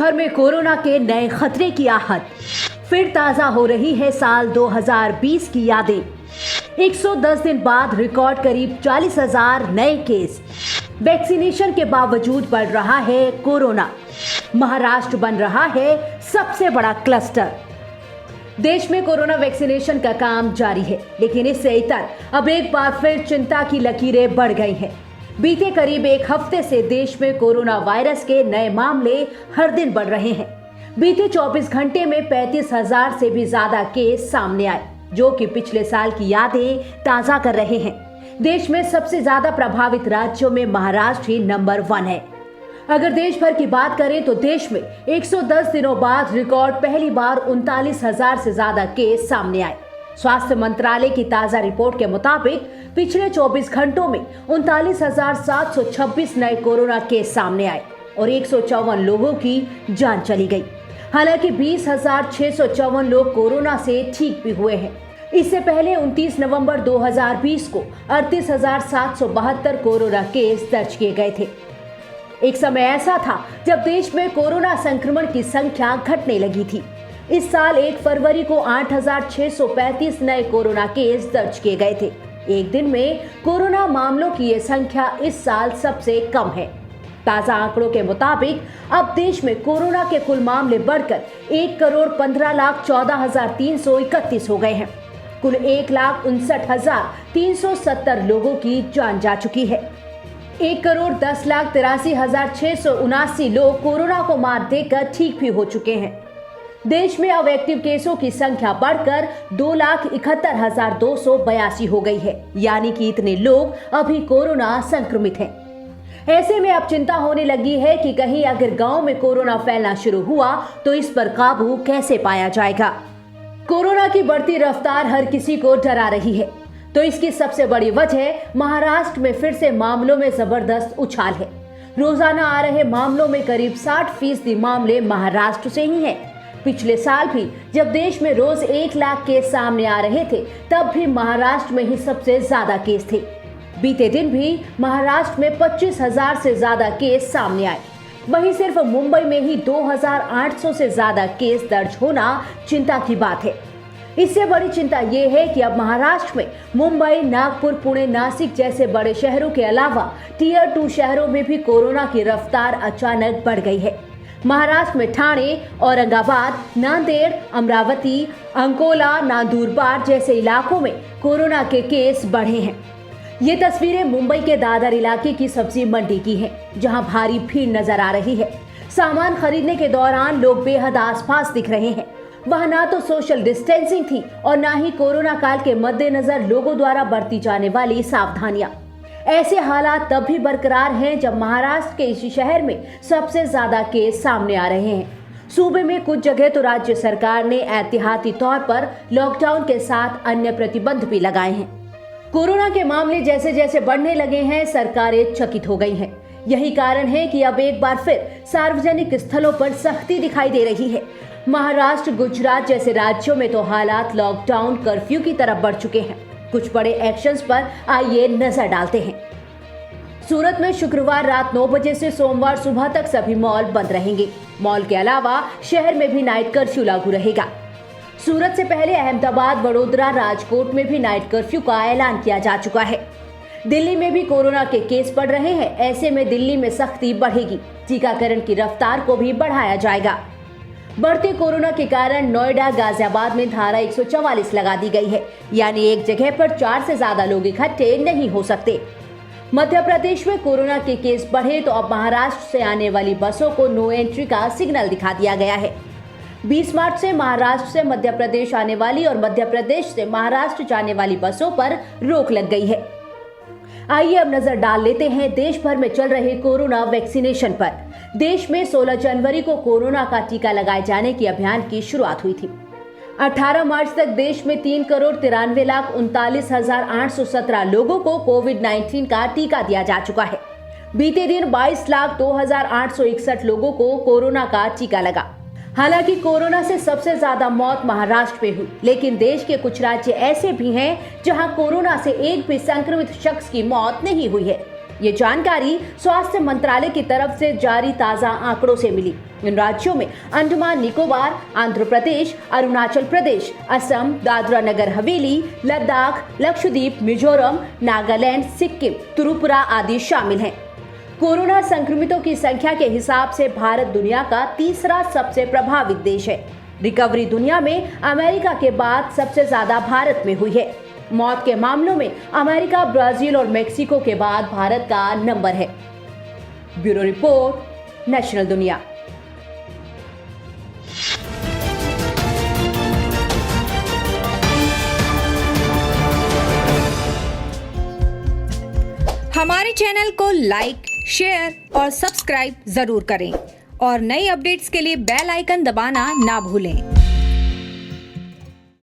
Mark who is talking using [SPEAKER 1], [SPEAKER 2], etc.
[SPEAKER 1] भर में कोरोना के नए खतरे की आहट, फिर ताजा हो रही है साल 2020 की यादें। 110 दिन बाद रिकॉर्ड करीब 40,000 नए केस। वैक्सीनेशन के बावजूद बढ़ रहा है कोरोना। महाराष्ट्र बन रहा है सबसे बड़ा क्लस्टर। देश में कोरोना वैक्सीनेशन का काम जारी है, लेकिन इससे इतर अब एक बार फिर चिंता की लकीरें बढ़ गई हैं। बीते करीब एक हफ्ते से देश में कोरोना वायरस के नए मामले हर दिन बढ़ रहे हैं। बीते 24 घंटे में 35,000 से भी ज्यादा केस सामने आए, जो कि पिछले साल की यादें ताजा कर रहे हैं। देश में सबसे ज्यादा प्रभावित राज्यों में महाराष्ट्र ही नंबर 1 है। अगर देश भर की बात करें तो देश में 110 दिनों बाद रिकॉर्ड पहली बार 39,000 से ज्यादा केस सामने आए। स्वास्थ्य मंत्रालय की ताजा रिपोर्ट के मुताबिक पिछले 24 घंटों में 39,726 नए कोरोना केस सामने आए और 154 लोगों की जान चली गई। हालांकि 20,654 लोग कोरोना से ठीक भी हुए हैं। इससे पहले 29 नवंबर 2020 को 38,772 कोरोना केस दर्ज किए गए थे। एक समय ऐसा था जब देश में कोरोना संक्रमण की संख्या घटने लगी थी। इस साल 1 फरवरी को 8,635 नए कोरोना केस दर्ज किए गए थे। एक दिन में कोरोना मामलों की यह संख्या इस साल सबसे कम है। ताजा आंकड़ों के मुताबिक अब देश में कोरोना के कुल मामले बढ़कर 1,15,14,331 हो गए हैं। कुल 1,59,370 लोगों की जान जा चुकी है। 1,10,83,679 लोग कोरोना को मात देकर ठीक भी हो चुके हैं। देश में अब एक्टिव केसों की संख्या बढ़कर 2,71,282 हो गई है, यानी कि इतने लोग अभी कोरोना संक्रमित हैं। ऐसे में अब चिंता होने लगी है कि कहीं अगर गांव में कोरोना फैलना शुरू हुआ तो इस पर काबू कैसे पाया जाएगा। कोरोना की बढ़ती रफ्तार हर किसी को डरा रही है, तो इसकी सबसे बड़ी वजह महाराष्ट्र में फिर से मामलों में जबरदस्त उछाल है। रोजाना आ रहे मामलों में करीब 60% मामले महाराष्ट्र से ही हैं। पिछले साल भी जब देश में रोज 1 लाख केस सामने आ रहे थे, तब भी महाराष्ट्र में ही सबसे ज्यादा केस थे। बीते दिन भी महाराष्ट्र में 25,000 से ज्यादा केस सामने आए। वहीं सिर्फ मुंबई में ही 2,800 से ज्यादा केस दर्ज होना चिंता की बात है। इससे बड़ी चिंता ये है कि अब महाराष्ट्र में मुंबई, नागपुर, पुणे, नासिक जैसे बड़े शहरों के अलावा टियर 2 शहरों में भी कोरोना की रफ्तार अचानक बढ़ गई है। महाराष्ट्र में ठाणे, औरंगाबाद, नांदेड़, अमरावती, अंकोला, नंदुरबार जैसे इलाकों में कोरोना के केस बढ़े हैं। ये तस्वीरें मुंबई के दादर इलाके की सब्जी मंडी की हैं, जहां भारी भीड़ नजर आ रही है। सामान खरीदने के दौरान लोग बेहद आसपास दिख रहे हैं। वहां ना तो सोशल डिस्टेंसिंग थी और ना ही कोरोना काल के मद्देनजर लोगों द्वारा बरती जाने वाली सावधानियां। ऐसे हालात तब भी बरकरार हैं जब महाराष्ट्र के इसी शहर में सबसे ज्यादा केस सामने आ रहे हैं। सूबे में कुछ जगह तो राज्य सरकार ने एहतियाती तौर पर लॉकडाउन के साथ अन्य प्रतिबंध भी लगाए हैं। कोरोना के मामले जैसे जैसे बढ़ने लगे हैं, सरकारें चकित हो गई हैं। यही कारण है कि अब एक बार फिर सार्वजनिक स्थलों पर सख्ती दिखाई दे रही है। महाराष्ट्र, गुजरात जैसे राज्यों में तो हालात लॉकडाउन, कर्फ्यू की तरफ बढ़ चुके हैं। कुछ बड़े एक्शंस पर आइए नजर डालते हैं। सूरत में शुक्रवार रात 9 बजे से सोमवार सुबह तक सभी मॉल बंद रहेंगे। मॉल के अलावा शहर में भी नाइट कर्फ्यू लागू रहेगा। सूरत से पहले अहमदाबाद, वडोदरा, राजकोट में भी नाइट कर्फ्यू का ऐलान किया जा चुका है। दिल्ली में भी कोरोना के केस बढ़ रहे हैं। ऐसे में दिल्ली में सख्ती बढ़ेगी। टीकाकरण की रफ्तार को भी बढ़ाया जाएगा। बढ़ते कोरोना के कारण नोएडा, गाजियाबाद में धारा 144 लगा दी गई है, यानी एक जगह पर 4 से ज्यादा लोग इकट्ठे नहीं हो सकते। मध्य प्रदेश में कोरोना के केस बढ़े तो अब महाराष्ट्र से आने वाली बसों को नो एंट्री का सिग्नल दिखा दिया गया है। 20 मार्च से महाराष्ट्र से मध्य प्रदेश आने वाली और मध्य प्रदेश से महाराष्ट्र जाने वाली बसों पर रोक लग गई है। आइए अब नजर डाल लेते हैं देश भर में चल रहे कोरोना वैक्सीनेशन पर। देश में 16 जनवरी को कोरोना का टीका लगाए जाने की अभियान की शुरुआत हुई थी। 18 मार्च तक देश में 3,93,39,817 लोगों को कोविड-19 का टीका दिया जा चुका है। बीते दिन 22,02,861 लोगों को कोरोना का टीका लगा। हालांकि कोरोना से सबसे ज्यादा मौत महाराष्ट्र में हुई, लेकिन देश के कुछ राज्य ऐसे भी हैं जहां कोरोना से एक भी संक्रमित शख्स की मौत नहीं हुई है। ये जानकारी स्वास्थ्य मंत्रालय की तरफ से जारी ताजा आंकड़ों से मिली। इन राज्यों में अंडमान निकोबार, आंध्र प्रदेश, अरुणाचल प्रदेश, असम, दादरा नगर हवेली, लद्दाख, लक्षद्वीप, मिजोरम, नागालैंड, सिक्किम, त्रिपुरा आदि शामिल हैं। कोरोना संक्रमितों की संख्या के हिसाब से भारत दुनिया का तीसरा सबसे प्रभावित देश है। रिकवरी दुनिया में अमेरिका के बाद सबसे ज्यादा भारत में हुई है। मौत के मामलों में अमेरिका, ब्राजील और मेक्सिको के बाद भारत का नंबर है। ब्यूरो रिपोर्ट, नेशनल दुनिया।
[SPEAKER 2] हमारे चैनल को लाइक, शेयर और सब्सक्राइब जरूर करें और नई अपडेट्स के लिए बेल आइकन दबाना ना भूलें।